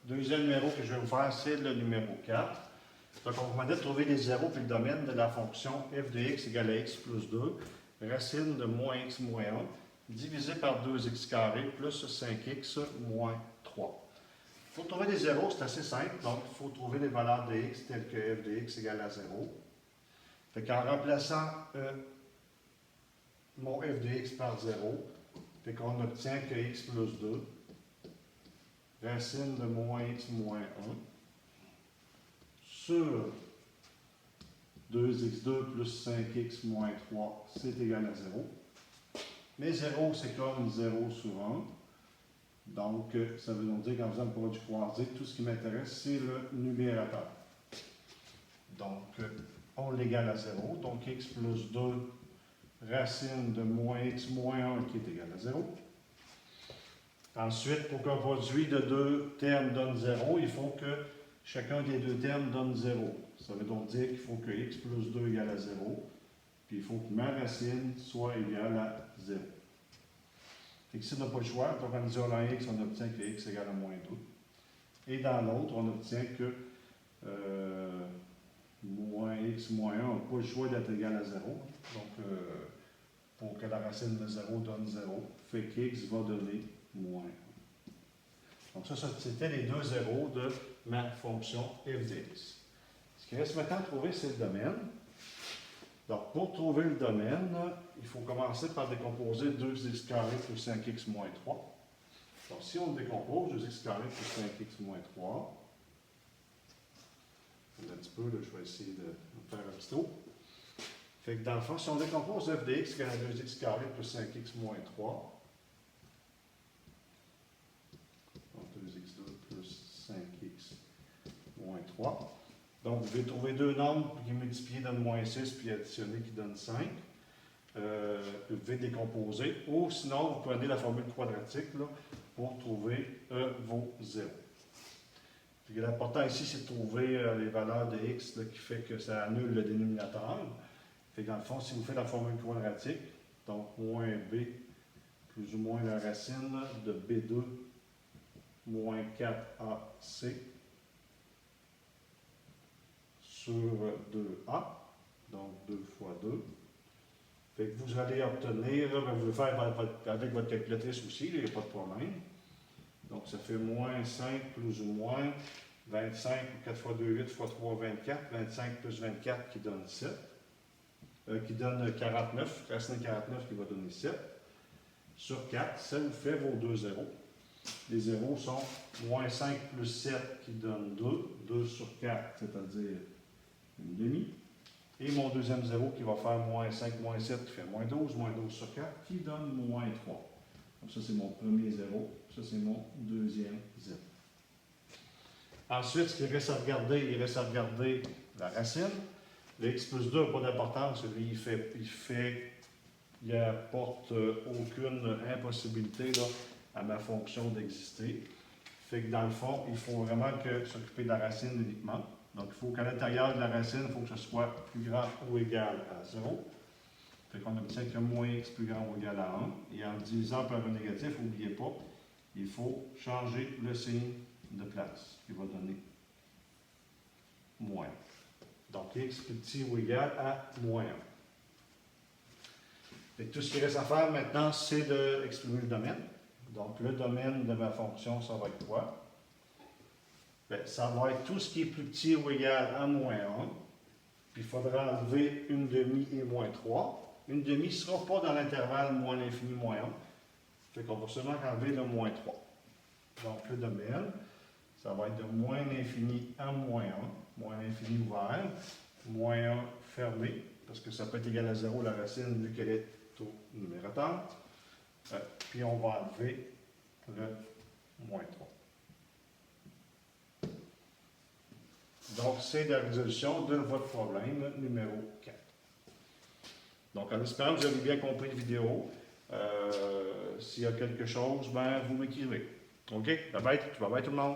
deuxième numéro que je vais vous faire, c'est le numéro 4. Donc, on vous demandait de trouver les zéros puis le domaine de la fonction f de x égale à x plus 2, racine de moins x moins 1, divisé par 2x carré plus 5x moins 3. Pour trouver les zéros, c'est assez simple. Donc, il faut trouver les valeurs de x telles que f de x égale à 0. Fait qu'en remplaçant mon f de x par 0, fait qu'on obtient que x plus 2, racine de moins x moins 1, sur 2x2 plus 5x moins 3, c'est égal à 0. Mais 0, c'est comme 0 sur 1. Donc, ça veut donc dire qu'en faisant le produit croisé, tout ce qui m'intéresse, c'est le numérateur. Donc, on l'égale à 0. Donc, x plus 2, racine de moins x moins 1 qui est égal à 0. Ensuite, pour qu'un produit de deux termes donne 0, il faut que chacun des deux termes donne 0. Ça veut donc dire qu'il faut que x plus 2 égale à 0, puis il faut que ma racine soit égale à 0. Fait que ici, on n'a pas le choix. Donc, en isolant x, on obtient que x égale à moins 2. Et dans l'autre, on obtient que moins x moins 1 n'a pas le choix d'être égal à 0. Donc, pour que la racine de 0 donne 0, fait que x va donner moins 1. Donc, ça c'était les deux zéros de ma fonction f de x. Ce qui reste maintenant à trouver, c'est le domaine. Donc, pour trouver le domaine, il faut commencer par décomposer 2x carré plus 5x moins 3. Donc, si on décompose 2x carré plus 5x moins 3, un petit peu, là, je vais essayer de faire un petit trou. Fait que dans le fond, si on décompose f de x égale à 2x carré plus 5x moins 3, donc 2x2 plus 5x moins 3. Donc, vous devez trouver deux nombres qui multiplient donnent moins 6 puis additionner qui donne 5. Vous devez décomposer. Ou sinon, vous prenez la formule quadratique là, pour trouver vos zéros. L'important ici, c'est de trouver les valeurs de x là, qui fait que ça annule le dénominateur. Fait que dans le fond, si vous faites la formule quadratique, donc moins b plus ou moins la racine de b2 moins 4ac sur 2a, donc 2 fois 2. Fait que vous allez obtenir, vous le faire avec votre calculatrice aussi, il n'y a pas de problème. Donc ça fait moins 5 plus ou moins 25, 4 fois 2, 8 fois 3, 24, 25 plus 24 qui donne 7, qui donne 49, racine de 49 qui va donner 7, sur 4, ça vous fait vos deux zéros. Les zéros sont moins 5 plus 7 qui donne 2, 2 sur 4, c'est-à-dire une demi. Et mon deuxième zéro qui va faire moins 5, moins 7 qui fait moins 12 sur 4 qui donne moins 3. Donc ça c'est mon premier zéro, ça c'est mon deuxième zéro. Ensuite, ce qu'il reste à regarder, il reste à regarder la racine. Le x plus 2 n'a pas d'importance, lui il n'apporte aucune impossibilité là, à ma fonction d'exister. Fait que dans le fond, il faut vraiment s'occuper de la racine uniquement. Donc, il faut qu'à l'intérieur de la racine, il faut que ce soit plus grand ou égal à 0. Fait qu'on obtient que moins x plus grand ou égal à 1. Et en divisant par un négatif, n'oubliez pas, il faut changer le signe de place, qui va donner moins. Donc, x plus petit ou égal à moins 1. Fait que tout ce qui reste à faire maintenant, c'est d'exprimer le domaine. Donc, le domaine de ma fonction, ça va être quoi? Bien, ça va être tout ce qui est plus petit ou égal à moins 1. Puis, il faudra enlever une demi et moins 3. Une demi ne sera pas dans l'intervalle moins l'infini moins 1. Fait qu'on va seulement enlever le moins 3. Donc, le domaine, ça va être de moins l'infini à moins 1. Moins l'infini ouvert. Moins 1 fermé. Parce que ça peut être égal à 0 la racine vu qu'elle est au numérateur. Puis, on va enlever le moins 3. Donc, c'est la résolution de votre problème numéro 4. Donc, en espérant que vous avez bien compris la vidéo, s'il y a quelque chose, ben, vous m'écrivez. OK? Bye bye tout le monde.